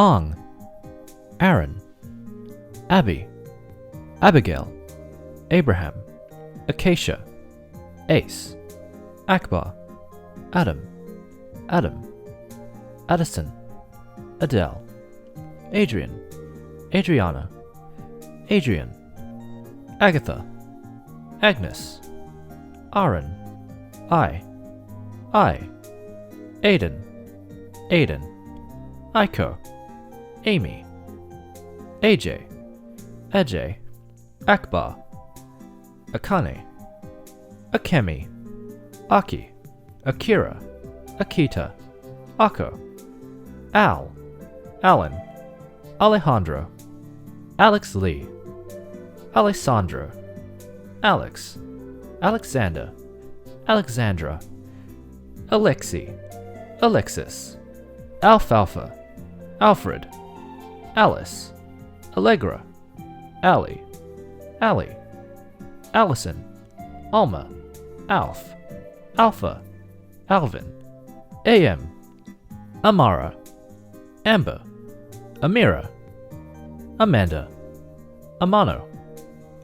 Ong, Aaron, Abby, Abigail, Abraham, Acacia, Ace, Akbar, Adam, Addison, Adele, Adrian, Adriana, Adrian, Agatha, Agnes, Aaron, I, Aiden, Aiko, Amy, AJ, Akbar, Akane, Akemi, Aki, Akira, Akita, Ako, Al, Alan, Alejandro, Alex Lee, Alessandro, Alex, Alexander, Alexandra, Alexi, Alexis, Alfalfa, Alfred, Alice, Allegra, Ali, Allison, Alma, Alf, Alpha, Alvin, AM, Amara, Amber, Amira, Amanda, Amano,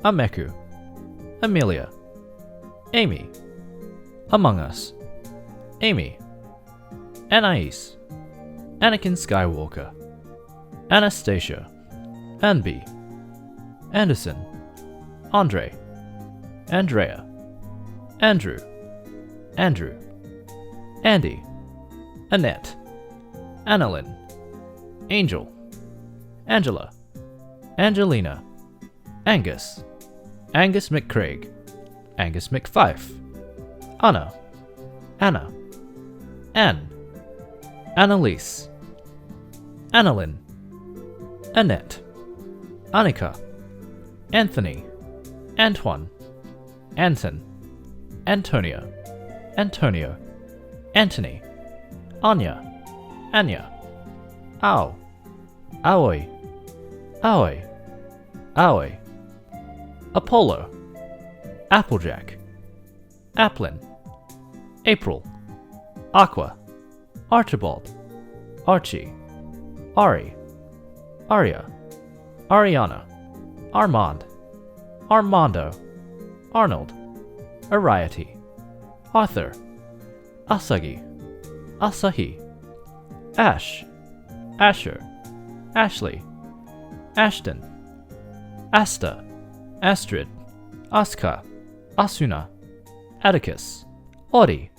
Ameku, Amelia, Amy, Among Us, Amy, Anais, Anakin Skywalker, Anastasia, Anby, Anderson, Andre, Andrea, Andrew, Andy, Annette, Annalyn, Angel, Angela, Angelina, Angus McCraig, Angus McFife, Anna, Anne, Annalise, Annalyn, Annette, Annika, Anthony, Antoine, Anton, Antonia, Antonio, Anthony, Anya, Aoi, Apollo, Applejack, Applin, April, Aqua, Archibald, Archie, Ari, Aria, Ariana, Armand, Armando, Arnold, Ariety, Arthur, Asagi, Asahi, Ash, Asher, Ashley, Ashton, Asta, Astrid, Aska, Asuna, Atticus, Audie,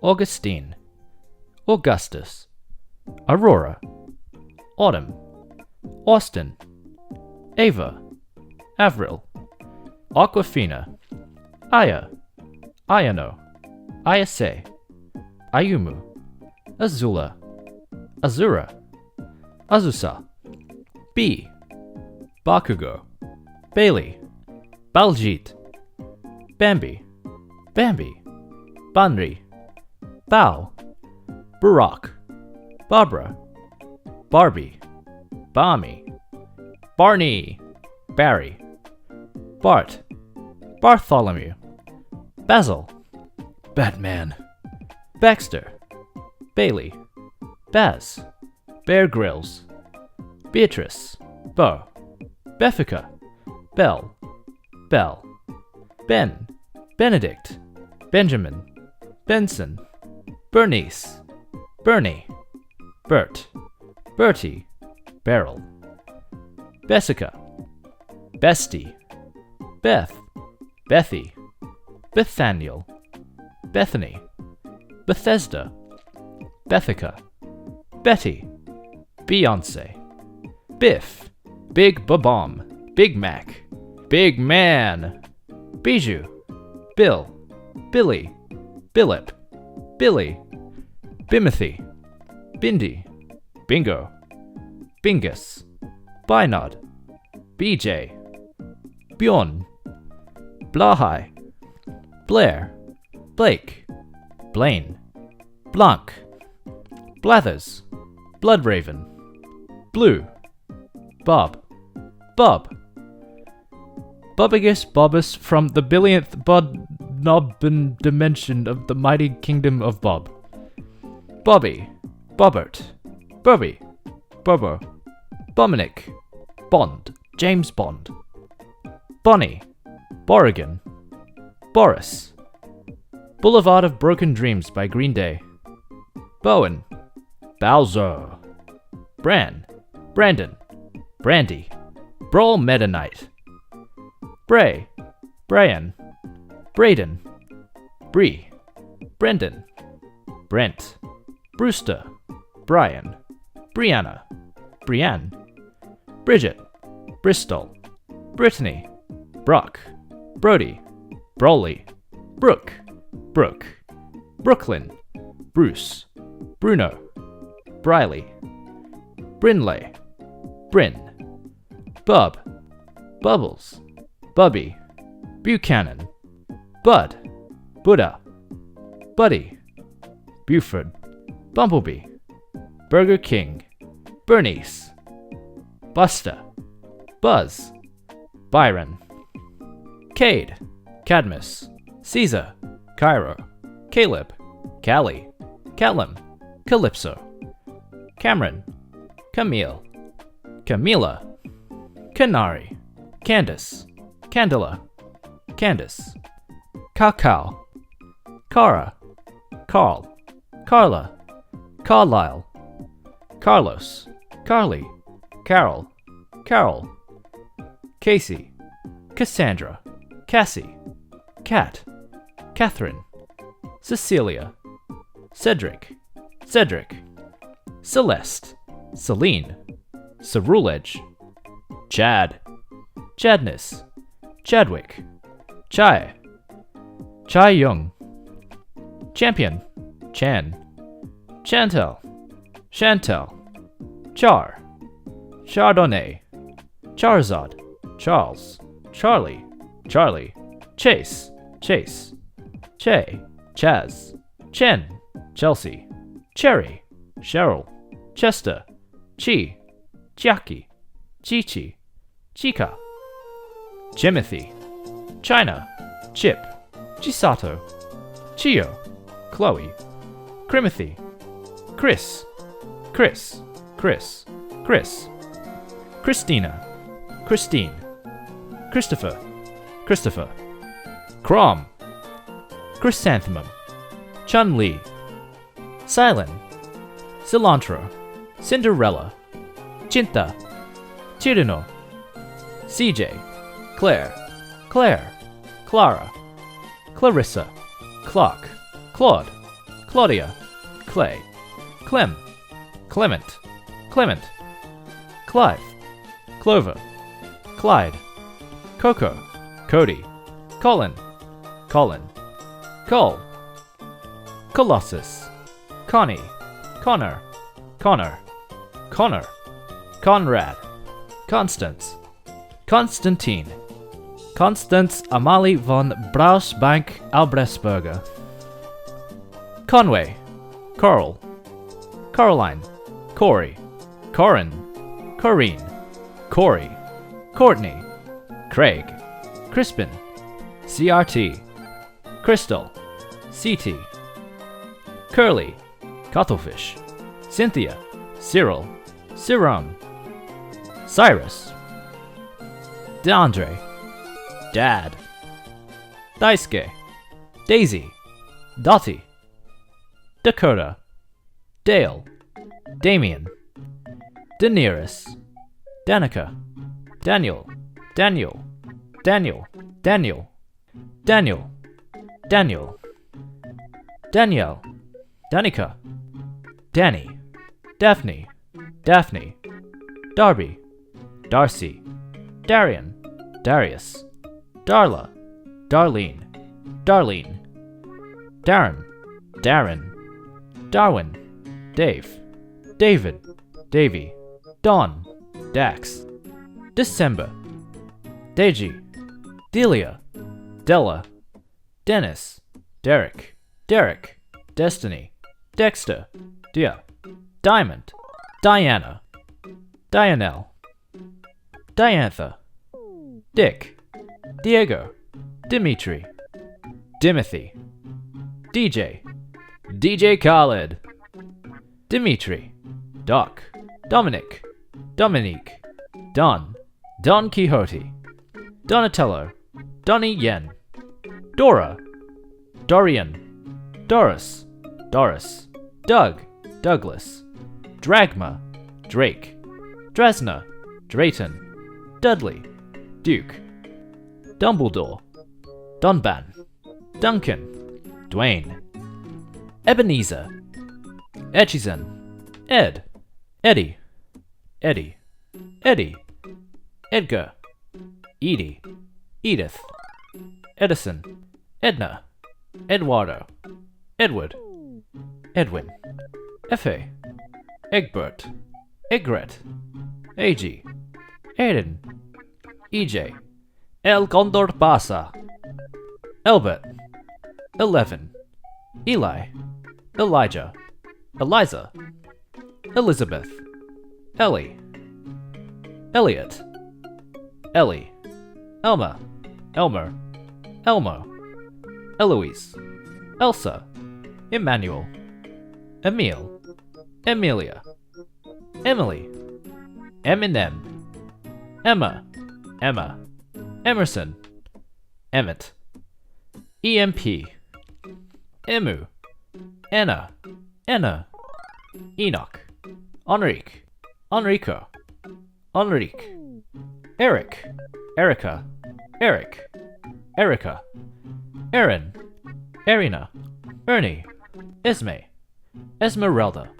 Augustine, Augustus, Aurora, Autumn, Austin, Ava, Avril, Aquafina, Aya, Ayano, Ayase, Ayumu, Azula, Azura, Azusa, B, Bakugo, Bailey, Baljit, Bambi, Banri, Bao, Barak, Barbara, Barbie, Bami, Barney, Barry, Bart, Bartholomew, Basil, Batman, Baxter, Bailey, Baz, Bear Grylls, Beatrice, Bo, Beffica, Belle, Ben, Benedict, Benjamin, Benson, Bernice, Bernie, Bert, Bertie, Beryl, Bessica, Bestie, Beth, Bethy, Bethaniel, Bethany, Bethesda, Bethica, Betty, Beyonce, Biff, Big Babom, Big Mac, Big Man, Bijou, Bill, Billy, Billip, Billy, Bimothy, Bindi, Bingo, Bingus, Bynod, BJ, Bjorn, Blahai, Blair, Blake, Blaine, Blanc, Blathers, Bloodraven, Blue, Bob, Bubbigus Bobbus from the billionth Bud-Nobbin dimension of the mighty kingdom of Bob, Bobby, Bobbert, Bobby, Bobo, Bominic, Bond, James Bond, Bonnie, Borrigan, Boris, Boulevard of Broken Dreams by Green Day, Bowen, Bowser, Bran, Brandon, Brandy, Brawl Meta Knight, Bray, Brian, Braden, Bree, Brendan, Brent, Brewster, Brian, Brianna, Brianne, Bridget, Bristol, Brittany, Brock, Brody, Broly, Brooke, Brooke, Brooklyn, Bruce, Bruno, Briley, Brinley, Bryn, Bub, Bubbles, Bubby, Buchanan, Bud, Buddha, Buddy, Buford, Bumblebee, Burger King, Bernice, Buster, Buzz, Byron, Cade, Cadmus, Caesar, Cairo, Caleb, Callie, Callum, Calypso, Cameron, Camille, Camila, Canary, Candace, Candela, Candace, Cacao, Cara, Carl, Carla, Carlisle, Carlos, Carly, Carol, Carol, Casey, Cassandra, Cassie, Kat, Catherine, Cecilia, Cedric, Cedric, Celeste, Celine, Cerulege, Chad, Chadness, Chadwick, Chai, Chai Young, Champion, Chan, Chantel, Chantel, Char, Chardonnay, Charizard, Charles, Charlie, Charlie, Chase, Chase, Che, Chaz, Chen, Chelsea, Cherry, Cheryl, Chester, Chi, Chiaki, Chichi, Chica, Timothy, China, Chip, Chisato, Chio, Chloe, Crimothy, Chris, Chris, Chris, Chris, Christina, Christine, Christopher, Christopher, Crom, Chrysanthemum, Chun-Li, Silent, Cilantro, Cinderella, Chinta, Chirino, CJ, Claire, Claire, Clara, Clarissa, Clark, Claude, Claudia, Clay, Clem, Clement, Clement, Clive, Clover, Clyde, Coco, Cody, Colin, Colin, Cole, Colossus, Connie, Connor, Connor, Connor, Conrad, Constance, Constantine, Constance Amalie von Brausbank Albrechtsberger, Conway, Carl, Caroline, Corey, Corin, Corrine, Corey, Courtney, Craig, Crispin, CRT, Crystal, CT, Curly, Cuttlefish, Cynthia, Cyril, Ciron, Cyrus, DeAndre, Dad, Daisuke, Daisy, Dottie, Dakota, Dale, Damien, Daenerys, Danica, Daniel, Daniel, Daniel, Daniel, Daniel, Daniel, Danielle, Danica, Danny, Daphne, Daphne, Darby, Darcy, Darian, Darius, Darla, Darlene, Darlene, Darren, Darren, Darwin, Dave, David, Davy, Dawn, Dax, December, Deji, Delia, Della, Dennis, Derek, Derek, Destiny, Dexter, Dia, Diamond, Diana, Dianelle, Diantha, Dick, Diego, Dimitri, Dimothy, DJ, DJ Khaled, Dimitri, Doc, Dominic, Dominique, Don, Don Quixote, Donatello, Donnie Yen, Dora, Dorian, Doris, Doris, Doug, Douglas, Dragma, Drake, Dresna, Drayton, Dudley, Duke, Dumbledore, Dunban, Duncan, Dwayne, Ebenezer, Etchison, Ed, Eddie, Eddie, Eddie, Edgar, Edie, Edith, Edison, Edna, Eduardo, Edward, Edwin, Effie, Egbert, Egret, AG, Aiden, EJ, El Condor Pasa, Elbert, 11, Eli, Elijah, Eliza, Elizabeth, Ellie, Elliot, Ellie, Elma, Elmer, Elmo, Eloise, Elsa, Emmanuel, Emile, Emilia, Emily, Eminem, Emma, Emma, Emerson, Emmett, EMP, Emu, Anna, Anna, Enoch, Enrique, Enrico, Enrique, Eric, Erica, Eric, Erica, Erin, Erina, Ernie, Esme, Esmeralda,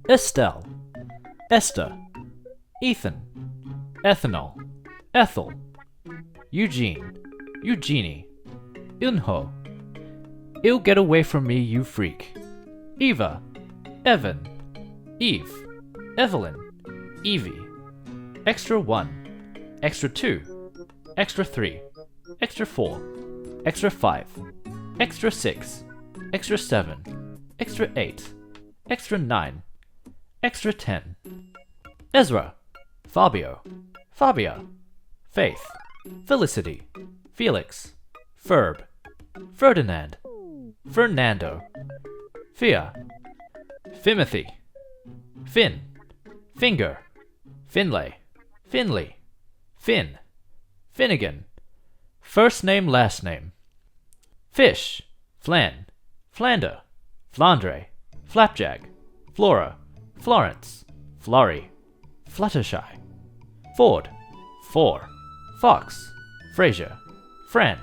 Estelle, Esther, Ethan, Ethanol, Ethel, Eugene, Eugenie, Unho, Ill Get Away From Me, You Freak, Eva, Evan, Eve, Evelyn, Evie, Extra 1, Extra 2, Extra 3, Extra 4, Extra 5, Extra 6, Extra 7, Extra 8, Extra 9, Extra 10, Ezra, Fabio, Fabia, Faith, Felicity, Felix, Ferb, Ferdinand, Fernando, Fia, Fimothy, Finn, Finger, Finlay, Finley, Finn, Finnegan, first name, last name, Fish, Flan, Flander, Flandre, Flapjack, Flora, Florence, Florrie, Fluttershy, Ford, Four, Fox, Fraser, Fran,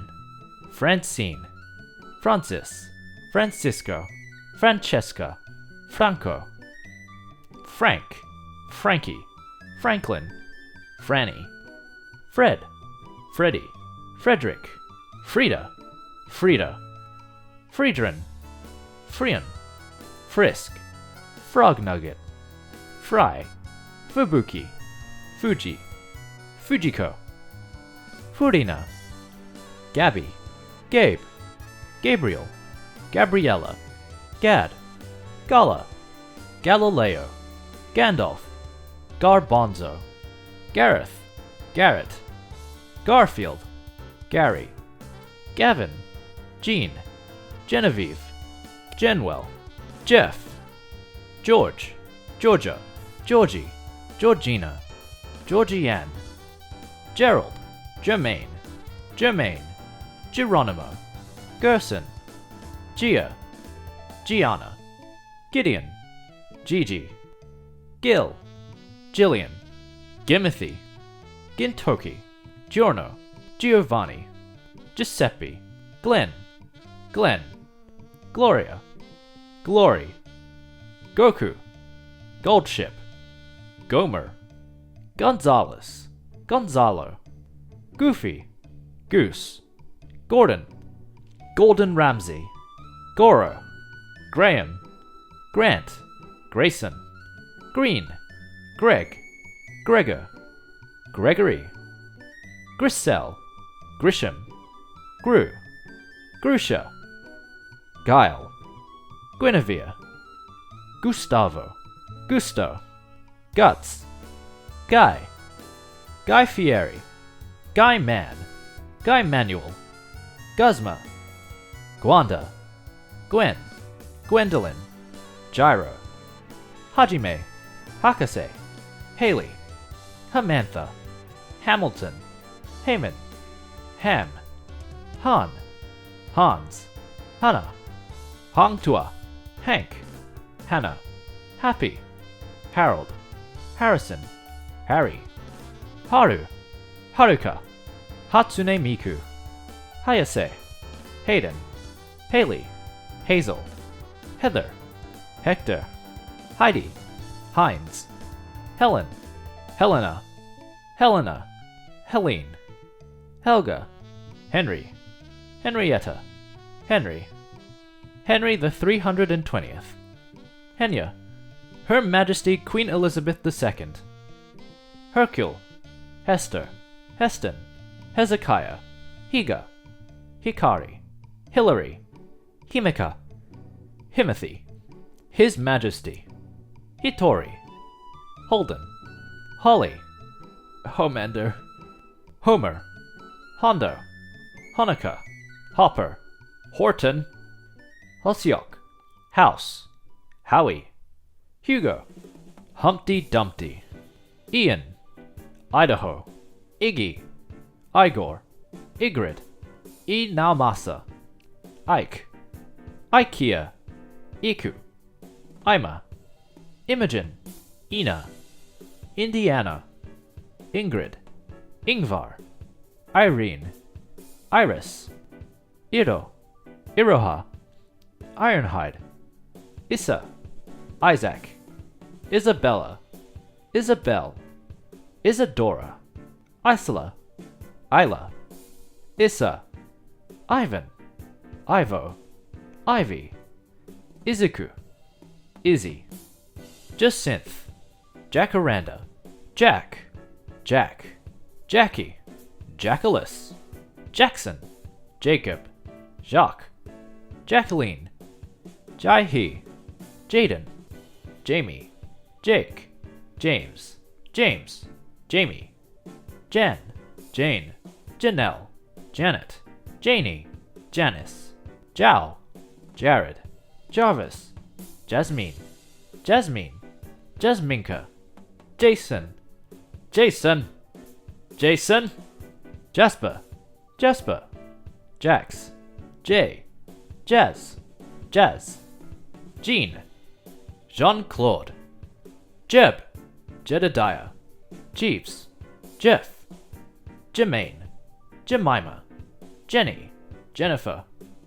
Francine, Francis, Francisco, Francesca, Franco, Frank, Frankie, Franklin, Franny, Fred, Freddie, Frederick, Frida, Frida, Friedrin, Frian, Frisk, Frog Nugget, Fry, Fubuki, Fuji, Fujiko, Furina, Gabby, Gabe, Gabriel, Gabriella, Gad, Gala, Galileo, Gandalf, Garbonzo, Gareth, Garrett, Garfield, Gary, Gavin, Jean, Genevieve, Genwell, Jeff, George, Georgia, Georgie, Georgina, Georgianne, Gerald, Germaine, Germaine, Geronimo, Gerson, Gia, Gianna, Gideon, Gigi, Gil, Gillian, Gimothy, Gintoki, Giorno, Giovanni, Giuseppe, Glenn, Glenn, Gloria, Glory, Goku, Goldship, Gomer, Gonzalez, Gonzalo, Goofy, Goose, Gordon, Golden Ramsey, Goro, Graham, Grant, Grayson, Green, Greg, Gregor, Gregory, Grisel, Grisham, Gru, Grusha, Guile, Guinevere, Gustavo, Gusto, Guts, Guy, Guy Fieri, Guy Man, Guy Manuel, Guzma, Gwanda, Gwen, Gwendolyn, Gyro, Hajime, Hakase, Haley, Hamantha, Hamilton, Haman, Ham, Han, Hans, Hannah, Hangtua, Hank, Hannah, Happy, Harold, Harrison, Harry, Haru, Haruka, Hatsune Miku, Hayase, Hayden, Haley, Hazel, Heather, Hector, Heidi, Heinz, Helen, Helena, Helena, Helene, Helga, Henry, Henrietta, Henry, Henry the 320th, Henya, Her Majesty Queen Elizabeth II, Hercule, Hester, Heston, Hezekiah, Higa, Hikari, Hilary, Himika, Himothy, His Majesty, Hitori, Holden, Holly, Homander, Homer, Hondo, Honoka, Hopper, Horton, Hosyok, House, Howie, Hugo, Humpty Dumpty, Ian, Idaho, Iggy, Igor, Igrid, Naumasa, Ike, Ikea, Iku, Ima, Imogen, Ina, Indiana, Ingrid, Ingvar, Irene, Iris, Iro, Iroha, Ironhide, Issa, Isaac, Isabella, Isabel, Isadora, Isola, Isla, Issa, Ivan, Ivo, Ivy, Izuku, Izzy, Jacinth, Jacaranda, Jack, Jack, Jackie, Jackalus, Jackson, Jacob, Jacques, Jacqueline, Jai-Hee, Jaden, Jamie, Jake, James, James, Jamie, Jan, Jane, Janelle, Janet, Janie, Janice, Jao, Jared, Jarvis, Jasmine, Jasmine, Jasminka, Jason, Jason, Jason, Jasper, Jasper, Jax, Jay, Jazz, Jazz, Jean, Jean-Claude, Jeb, Jedediah, Jeeves, Jeff, Jermaine, Jemima, Jenny, Jennifer,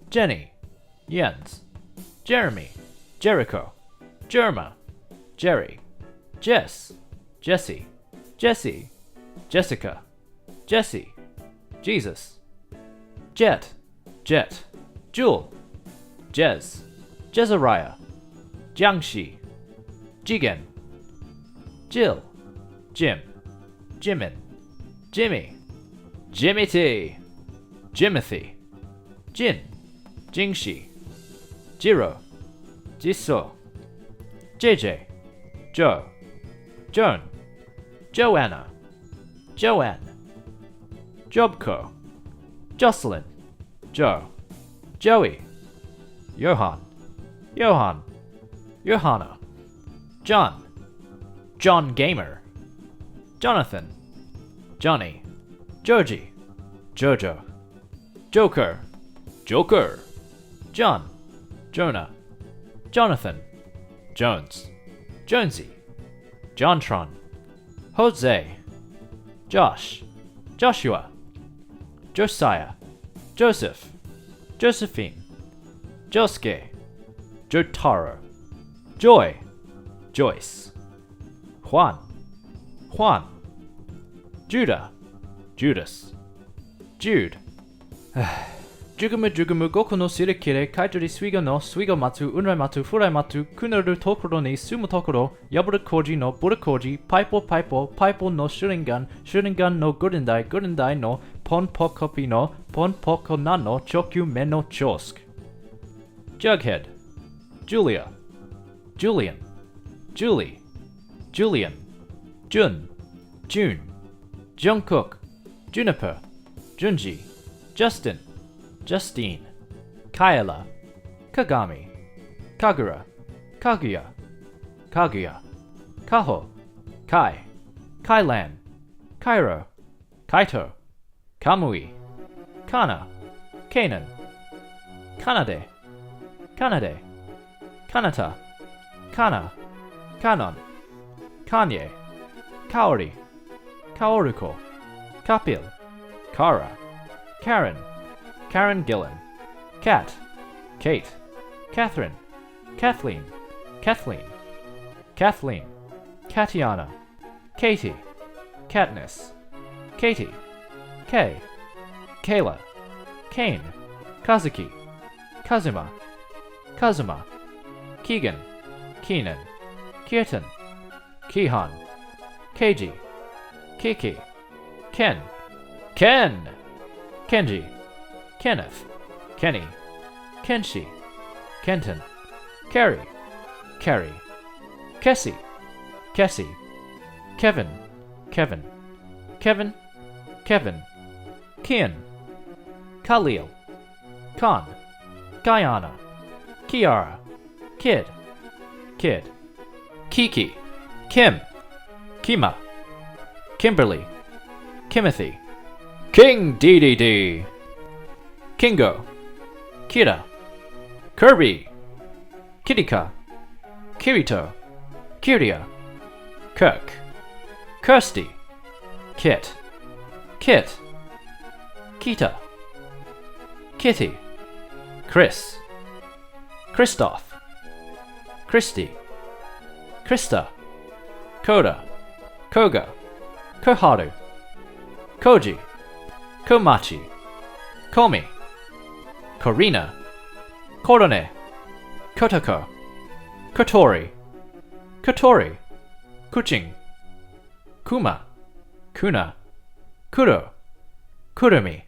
Jenny, Jens, Jeremy, Jericho, Jerma, Jerry, Jess, Jesse, Jesse, Jessica, Jesse, Jesus, Jet, Jet, Jewel, Jez, Jezariah, Jiangxi, Jigen, Jill, Jim, Jimin, Jimmy, Jimmy T, Jimothy, Jin, Jingxi, Jiro, Jiso, JJ, Joe, Joan, Joanna, Joanne, Jobco, Jocelyn, Joe, Joey, Johan, Johan, Johanna, John, John Gamer, Jonathan, Johnny, Georgie, Jojo, Joker, Joker, John, Jonah, Jonathan, Jones, Jonesy, Jontron, Jose, Josh, Joshua, Josiah, Joseph, Josephine, Josuke, Jotaro, Joy, Joyce, Juan, Juan, Judah, Judas, Jude. Jugumu jugumu goku no shirekire kaijuri suigo no suigo matsu unrai matsu furai matsu kunaru tokoro ni sumo tokoro yabura koji no bura koji paipo paipo paipo no shuringan shuringan no gurindai gurindai no pon pokopi no pon poko nano chokyu men no chosk. Jughead, Julia, Julian, Julie, Julian, Jun, June, Jungkook, Juniper, Junji, Justin, Justine, Kyla, Kagami, Kagura, Kaguya, Kaguya, Kaho, Kai, Kailan, Cairo, Kaito, Kamui, Kana, Kanan, Kanade, Kanade, Kanata, Kana, Kanon, Kanye, Kaori, Kaoruko, Kapil, Kara, Karen, Karen Gillan, Kat, Kate, Catherine, Kathleen, Kathleen, Kathleen, Katiana, Katie, Katniss, Katie, Kay, Kayla, Kane, Kazuki, Kazuma, Kazuma, Keegan, Keenan, Kirtan, Kihan, Keiji, Kiki, Ken, Ken, Kenji, Kenneth, Kenny, Kenshi, Kenton, Carrie, Carrie, Kessie, Kessie, Kevin, Kevin, Kevin, Kevin, Kian, Khalil, Khan, Guyana, Kiara, Kid, Kid, Kiki, Kim, Kima, Kimberly, Kimothy, King DDD, Kingo, Kira, Kirby, Kitika, Kirito, Kiria, Kirk, Kirsty, Kit, Kit, Kita, Kitty, Chris, Christoph, Christy, Krista, Koda, Koga, Koharu, Koji, Komachi, Komi, Korina, Korone, Kotoko, Kotori, Kotori, Kuching, Kuma, Kuna, Kuro, Kurumi,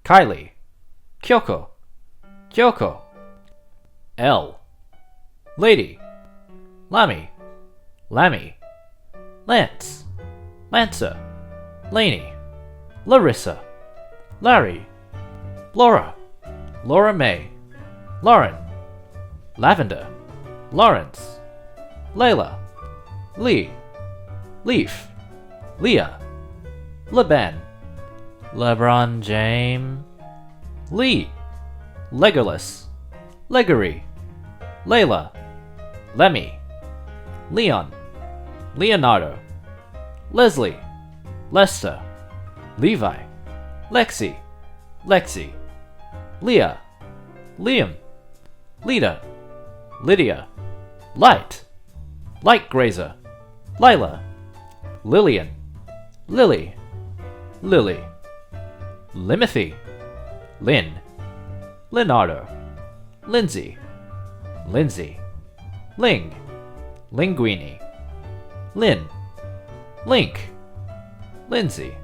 Kylie, Kyoko, Kyoko, L, Lady, Lamy, Lammy, Lance, Lancer, Laney, Larissa, Larry, Laura, Laura May, Lauren, Lavender, Lawrence, Layla, Lee, Leaf, Leah, Leban, LeBron James, Lee, Legolas, Leggery, Layla, Lemmy, Leon, Leonardo, Leslie, Lester, Levi, Lexi, Lexi, Leah, Liam, Lita, Lydia, Light, Light Grazer, Lila, Lillian, Lily, Lily, Limothy, Lynn, Leonardo, Lindsay, Lindsay, Ling, Linguini, Lynn, Link, Lindsay,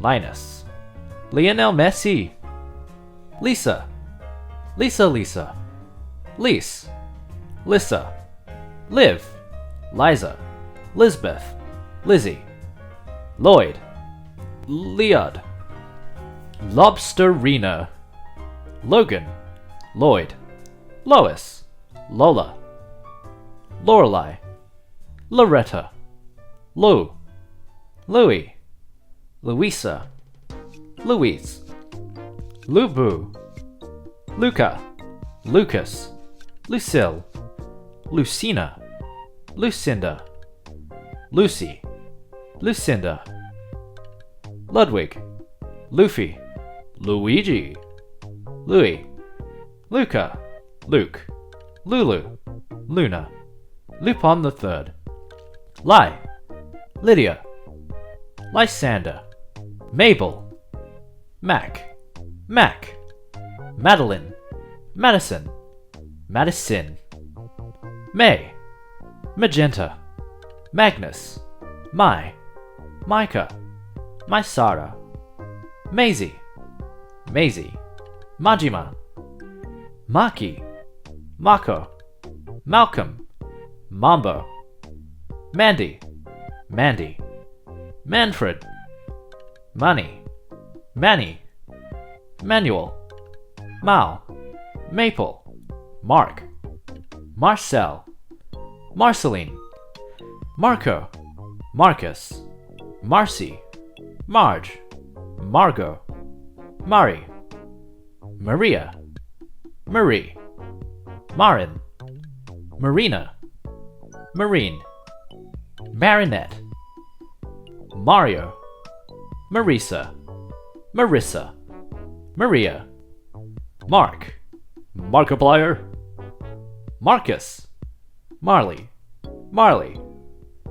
Linus, Lionel Messi, Lisa, Lisa Lisa, Lise, Lissa, Liv, Liza, Lisbeth, Lizzie, Lloyd, Leod, Lobsterina, Logan, Lloyd, Lois, Lola, Lorelei, Loretta, Lou, Louie, Louisa, Louise, Lubu, Luca, Lucas, Lucille, Lucina, Lucinda, Lucy, Lucinda, Ludwig, Luffy, Luigi, Louis, Luca, Luke, Lulu, Luna, Lupin the Third, Lai, Lydia, Lysander, Mabel, Mac, Mac, Madeline, Madison, Madison, May, Magenta, Magnus, Micah, Mysara, Maisie, Maisie, Majima, Maki, Mako, Malcolm, Mambo, Mandy, Mandy, Manfred, Money, Manny, Manuel, Mal, Maple, Mark, Marcel, Marceline, Marco, Marcus, Marcy, Marge, Margot, Mari, Maria, Marie, Marin, Marina, Marine, Marinette, Mario, Marisa, Marissa, Maria, Mark, Markiplier, Marcus, Marley, Marley,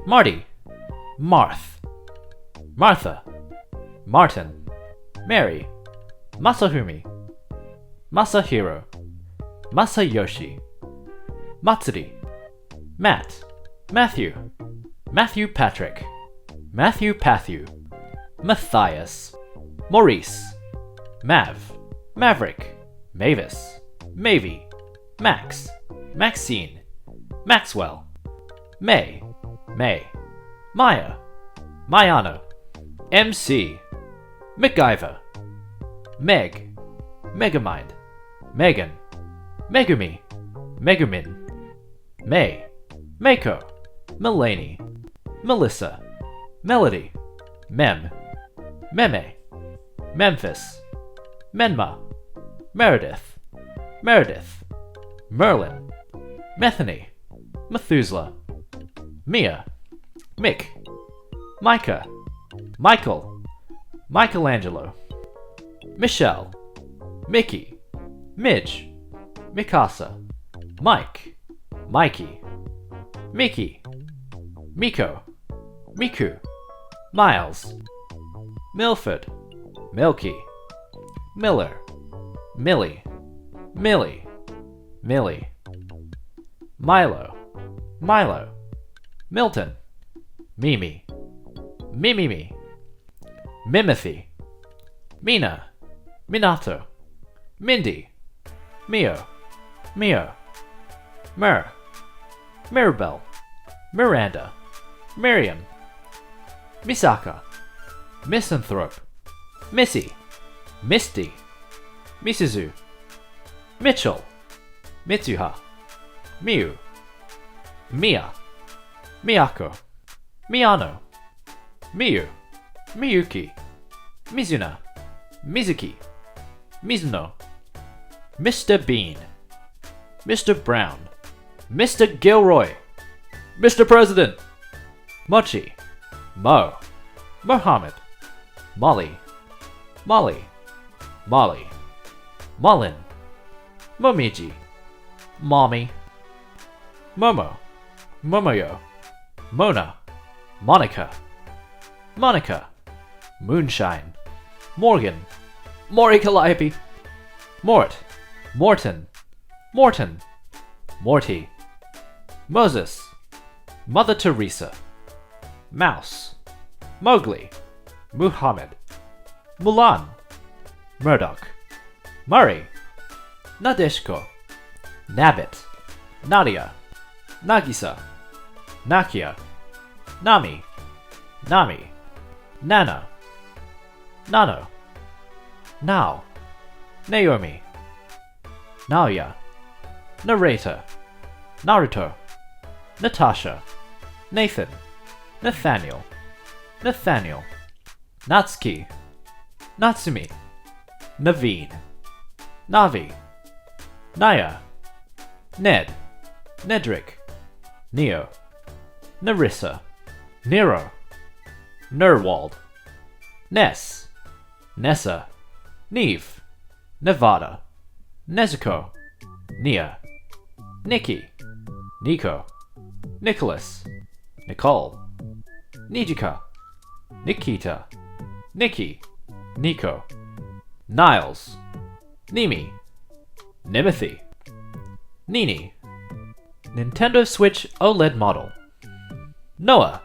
Marty, Marth, Martha, Martin, Mary, Masahumi, Masahiro, Masayoshi, Matsuri, Matt, Matthew, Matthew Patrick, Matthew Pathu, Matthias, Maurice, Mav, Maverick, Mavis, Mavie, Max, Maxine, Maxwell, May, May, Maya, Mayana, MC, MacGyver, Meg, Megamind, Megan, Megumi, Megumin, May, Mako, Melanie, Melissa, Melody, Mem, Meme, Memphis, Menma, Meredith, Meredith, Merlin, Methany, Methuselah, Mia, Mick, Micah, Michael, Michelangelo, Michelle, Mickey, Midge, Mikasa, Mike, Mikey, Mickey, Miko, Miku, Miles, Milford, Milky, Miller, Millie, Millie, Millie, Milo, Milo, Milton, Mimi, Mimimi, Mimothy, Mina, Minato, Mindy, Mio, Mio, Mir, Mirabelle, Miranda, Miriam, Misaka, Misanthrope, Missy, Misty, Misuzu, Mitchell, Mitsuha, Miu, Mia, Miyako, Miyano, Miyu, Miyuki, Mizuna, Mizuki, Mizuno, Mr. Bean, Mr. Brown, Mr. Gilroy, Mr. President, Mochi, Mo, Mohammed, Molly, Molly, Molly, Mullen, Momiji, Mommy, Momo, Momoyo, Mona, Monica, Monica, Moonshine, Morgan, Mori Calliope, Mort, Morton, Morton, Morty, Moses, Mother Teresa, Mouse, Mowgli, Muhammad, Mulan, Murdoch, Murray, Nadeshko, Nabbit, Nadia, Nagisa, Nakia, Nami, Nami, Nana, Nano, Now, Naomi, Naoya, Narrator, Naruto, Natasha, Nathan, Nathaniel, Nathaniel, Natsuki, Natsumi, Naveen, Navi, Naya, Ned, Nedrick, Neo, Narissa, Nero, Nerwald, Ness, Nessa, Neve, Nevada, Nezuko, Nia, Nikki, Nico, Nicholas, Nicole, Nijika, Nikita, Nikki, Nico, Niles, Nimi, Nimothy, Nini, Nintendo Switch OLED model, Noah,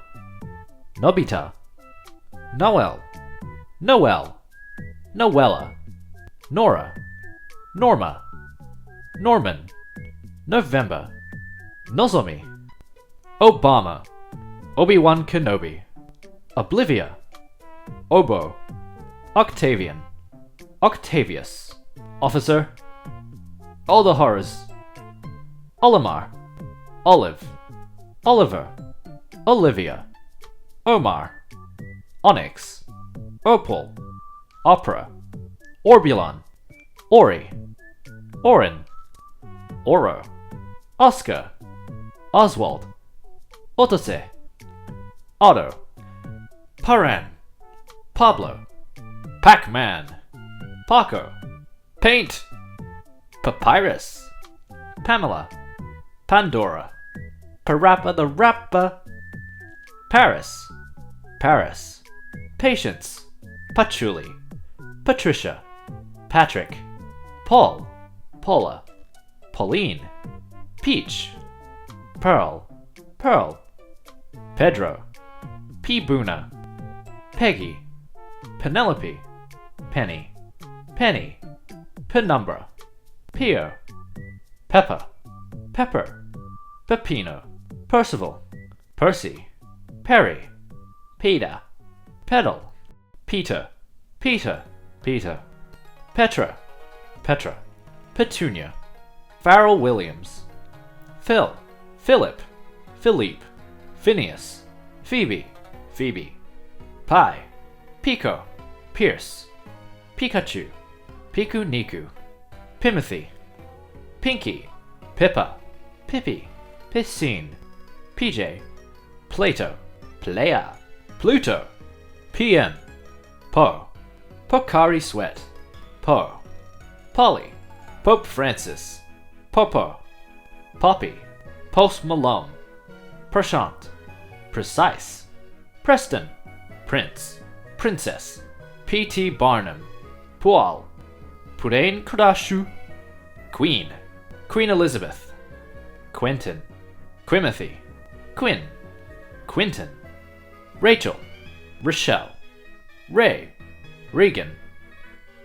Nobita, Noel, Noel, Noella, Nora, Norma, Norman, November, Nozomi, Obama, Obi-Wan Kenobi, Oblivia, Obo, Octavian, Octavius, Officer, All the Horrors, Olimar, Olive, Oliver, Olivia, Omar, Onyx, Opal, Opera, Orbulon, Ori, Orin, Oro, Oscar, Oswald, Otose, Otto, Paran, Pablo, Pac-Man, Paco, Paint, Papyrus, Pamela, Pandora, Parappa the Rapper, Paris, Paris, Patience, Patchouli, Patricia, Patrick, Paul, Paula, Pauline, Peach, Pearl, Pearl, Pedro, P-Buna, Peggy, Penelope, Penny, Penny, Penumbra, Pio, Peppa, Pepper, Peppino, Percival, Percy, Perry, Peter, Pedal, Peter, Peter, Peter, Petra, Petra, Petunia, Farrell Williams, Phil, Philip, Philippe, Phineas, Phoebe, Phoebe, Pi, Pico, Pierce, Pikachu, Piku Niku, Pimothy, Pinky, Pippa, Pippi, Piscine, PJ, Plato, Playa, Pluto, PM, Po, Pocari Sweat, Po, Polly, Pope Francis, Popo, Poppy, Post Malone, Prashant, Precise, Preston, Prince, Princess, P.T. Barnum, Pual, Pudain Kardashu, Queen, Queen Elizabeth, Quentin, Quimothy, Quinn, Quinton, Rachel, Rochelle, Ray, Regan,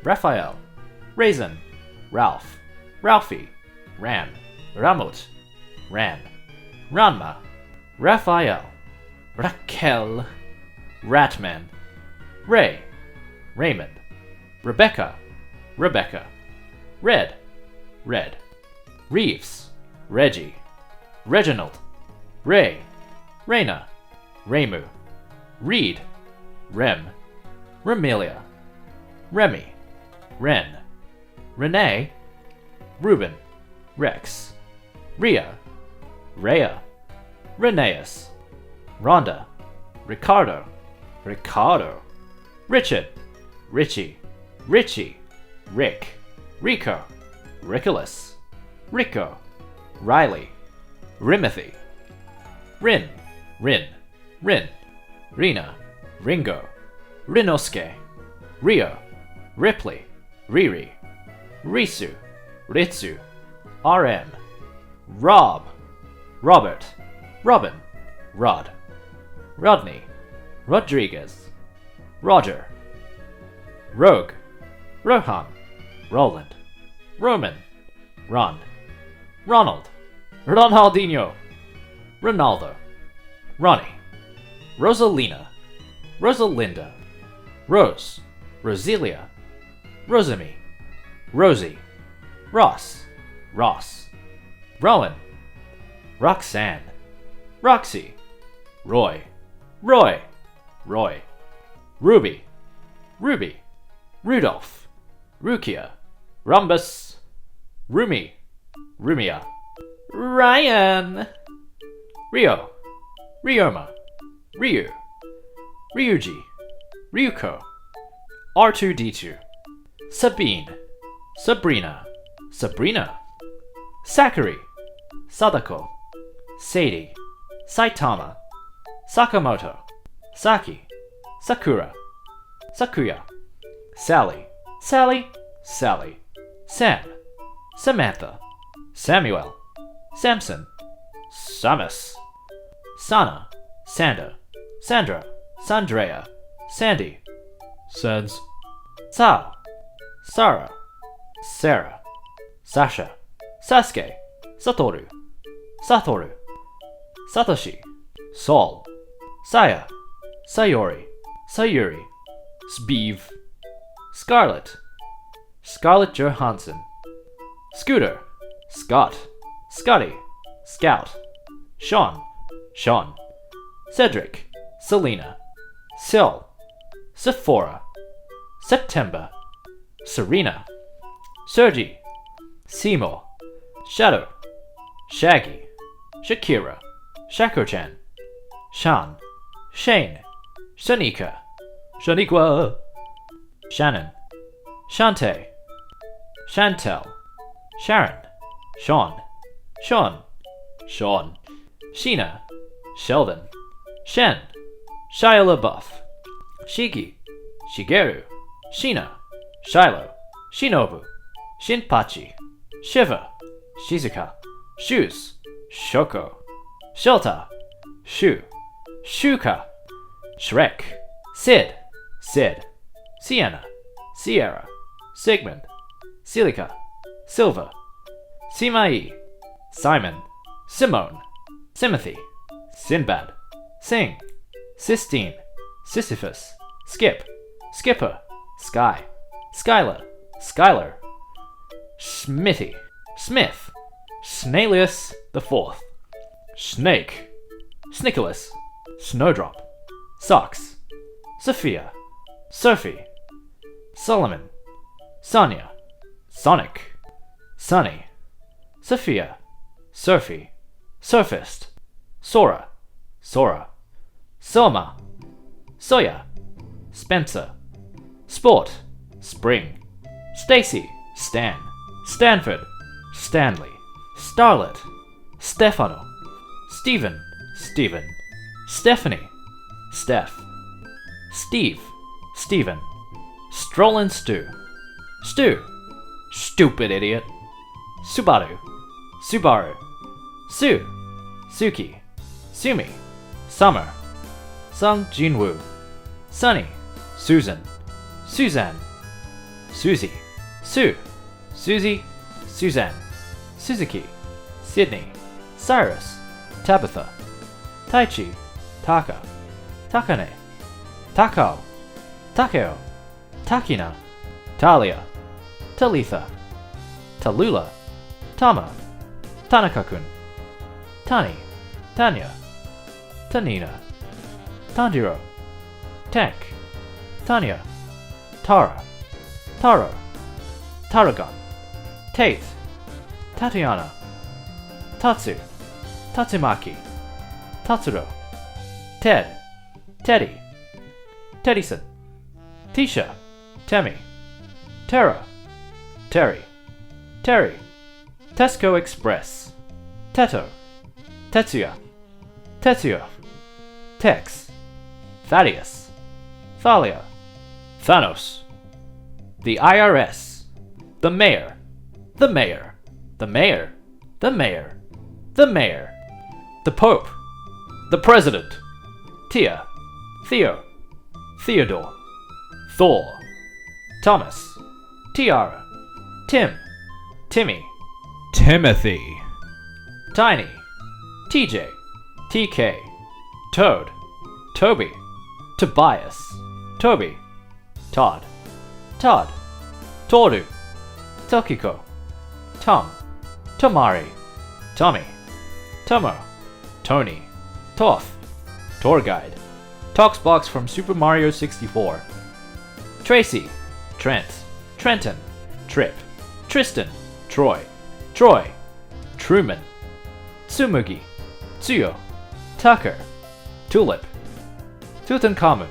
Raphael, Raisin, Ralph, Ralphie, Ran, Ramot, Ran, Ranma, Raphael, Raquel, Ratman, Ray, Raymond, Rebecca, Rebecca, Red, Red, Reeves, Reggie, Reginald, Ray, Reyna, Remu, Reed, Rem, Remelia, Remy, Ren, Renee, Reuben, Rex, Rhea, Rhea, Reneus, Rhonda, Ricardo, Ricardo, Richard, Richie, Richie, Rick, Rico, Richolas, Rico, Riley, Rimothy, Rin, Rin, Rin, Rena, Ringo, Rinosuke, Rio, Ripley, Riri, Risu, Ritsu, RM, Rob, Robert, Robin, Rod, Rodney, Rodriguez, Roger, Rogue, Rohan, Roland, Roman, Ron, Ronald, Ronaldinho, Ronaldo, Ronnie, Rosalina, Rosalinda, Rose, Roselia, Rosamy, Rosie, Ross, Ross, Rowan, Roxanne, Roxy, Roy, Roy, Roy, Ruby, Ruby, Rudolph, Rukia, Rhombus, Rumi, Rumia, Ryan, Rio, Ryoma, Ryu, Ryuji, Ryuko, R2D2, Sabine, Sabrina, Sabrina, Sakuri, Sadako, Sadie, Saitama, Sakamoto, Saki, Sakura, Sakuya, Sally, Sally, Sally, Sam, Samantha, Samuel, Samson, Samus, Sana, Sanda, Sandra, Sandrea, Sandy, Sans, Sal, Sarah, Sarah, Sasha, Sasuke, Satoru, Satoru, Satoshi, Saul, Saya, Sayori, Sayuri, Sbeev, Scarlett, Scarlett Johansson, Scooter, Scott, Scotty, Scout, Sean, Sean, Cedric, Selena, Sil, Sephora, September, Serena, Sergi, Seymour, Shadow, Shaggy, Shakira, Shako-chan, Shan, Shane, Shanika, Shaniqua, Shannon, Shantae, Chantel, Sharon, Sean, Sean, Sean, Sheena, Sheldon, Shen, Shia LaBeouf, Shiki, Shigeru, Sheena, Shiloh, Shinobu, Shinpachi, Shiva, Shizuka, Shoes, Shoko, Shelta, Shu, Shuka, Shrek, Sid, Sid, Sienna, Sierra, Sigmund, Silica, Silva, Simai, Simon, Simone, Simothy, Sinbad, Sing, Sistine, Sisyphus, Skip, Skipper, Sky, Skylar, Skylar, Smithy, Smith, Snalius the Fourth, Snake, Snickolas, Snowdrop, Socks, Sophia, Sophie, Solomon, Sonia, Sonic, Sunny, Sophia, Sophie, Sophist, Sora, Sora, Soma, Soya, Spencer, Sport, Spring, Stacy, Stan, Stanford, Stanley, Starlet, Stefano, Stephen, Stephen, Stephanie, Steph, Steve, Stephen, Strollin' Stu, Stu, Stupid Idiot, Subaru, Subaru, Sue, Suki, Sumi, Summer, Sung Jinwoo, Sunny, Susan, Suzanne, Susie, Sue, Susie, Suzanne, Suzuki, Sydney, Cyrus, Tabitha, Taichi, Taka, Takane, Takao, Takeo, Takina, Talia, Talitha, Tallulah, Tama, Tanaka-kun, Tani, Tanya, Tanina, Tanjiro, Tank, Tanya, Tara, Taro, Taragon, Tate, Tatiana, Tatsu, Tatsumaki, Tatsuro, Ted, Teddy, Teddison, Tisha, Temi, Tara, Terry, Terry, Tesco Express, Teto, Tetsuya, Tetsuya, Tex, Thaddeus, Thalia, Thanos, the IRS, the mayor, the mayor, the mayor, the mayor, the mayor, the Pope, the President, Tia, Theo, Theodore, Thor, Thomas, Tiara, Tim, Timmy, Timothy, Tiny, TJ, TK, Toad, Toby, Tobias, Toby, Todd, Todd, Toru, Tokiko, Tom, Tomari, Tommy, Tomo, Tony, Toth, Tour Guide, Toxbox from Super Mario 64, Tracy, Trent, Trenton, Trip, Tristan, Troy, Troy, Truman, Tsumugi, Tsuyo, Tucker, Tulip, Tutankhamun,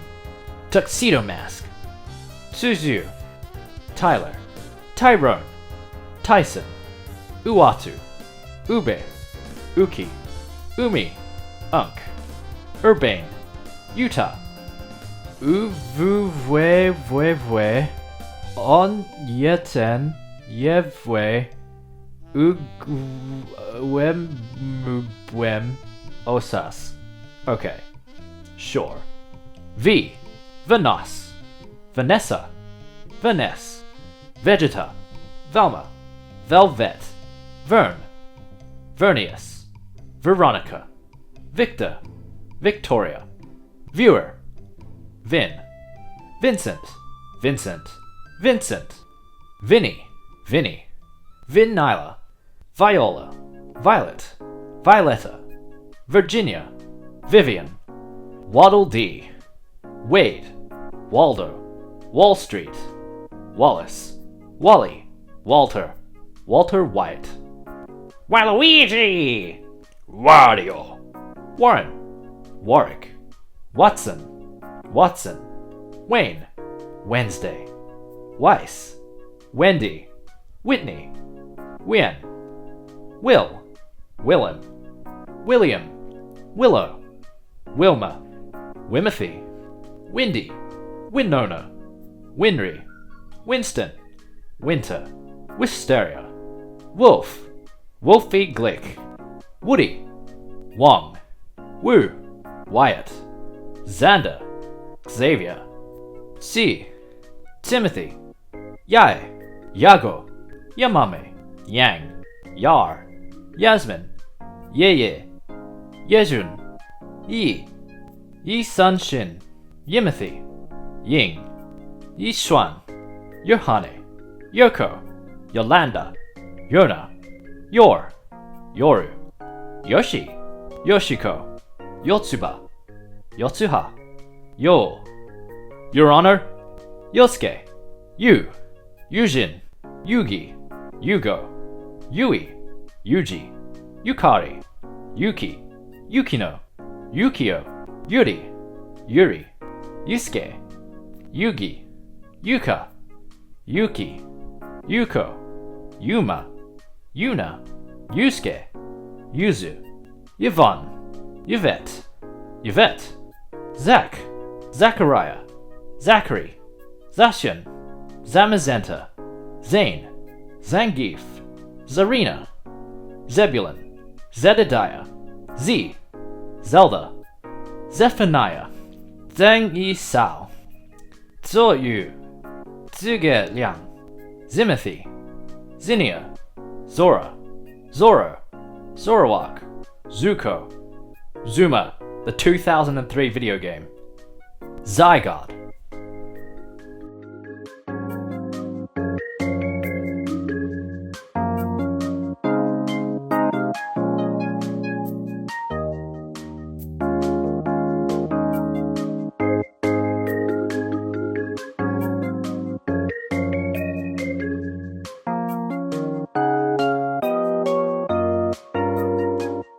Tuxedo Mask, Suzu, Tyler, Tyrone, Tyson, Uatu, Ube, Uki, Umi, Unk, Urbane, Utah, Uvuvwevwe, On Yeten, Yevwe, Ugwem, Osas. Okay, sure. V, Vanos, Vanessa, Vaness, Vegeta, Velma, Velvet, Vern, Vernius, Veronica, Victor, Victoria, Viewer, Vin, Vincent, Vincent, Vincent, Vinny, Vinny, Vin Nyla, Viola, Violet, Violetta, Virginia, Vivian, Waddle Dee, Wade, Waldo, Wall Street, Wallace, Wally, Walter, Walter White, Waluigi, Wario, Warren, Warwick, Watson, Watson, Wayne, Wednesday, Weiss, Wendy, Whitney, Wien, Will, Willem, William, Willow, Wilma, Wimothy, Windy, Winona, Winry, Winston, Winter, Wisteria, Wolf, Wolfie Glick, Woody, Wong, Woo, Wyatt, Xander, Xavier, C, Timothy, Yai, Yago, Yamame, Yang, Yar, Yasmin, Yeye, Yejun, Yi Sun Shin, Yimothy, Ying, Yishuan, Yohane, Yoko, Yolanda, Yona, Yor, Yoru, Yoshi, Yoshiko, Yotsuba, Yotsuha, Yo, Your Honor, Yosuke, Yu, Yujin, Yugi, Yugo, Yui, Yuji, Yukari, Yuki, Yukino, Yukio, Yuri, Yuri, Yusuke, Yugi, Yuka, Yuki, Yuko, Yuma, Yuna, Yusuke, Yuzu, Yvonne, Yvette, Yvette, Zach, Zachariah, Zachary, Zashin, Zamazenta, Zane, Zangief, Zarina, Zebulun, Zedediah, Z, Zelda, Zephaniah, Zhang Yi Sao, Zuo Yu, Zhuge Liang, Zimothy, Zinnia, Zora, Zoro, Zorowak, Zuko, Zuma, the 2003 video game, Zygarde,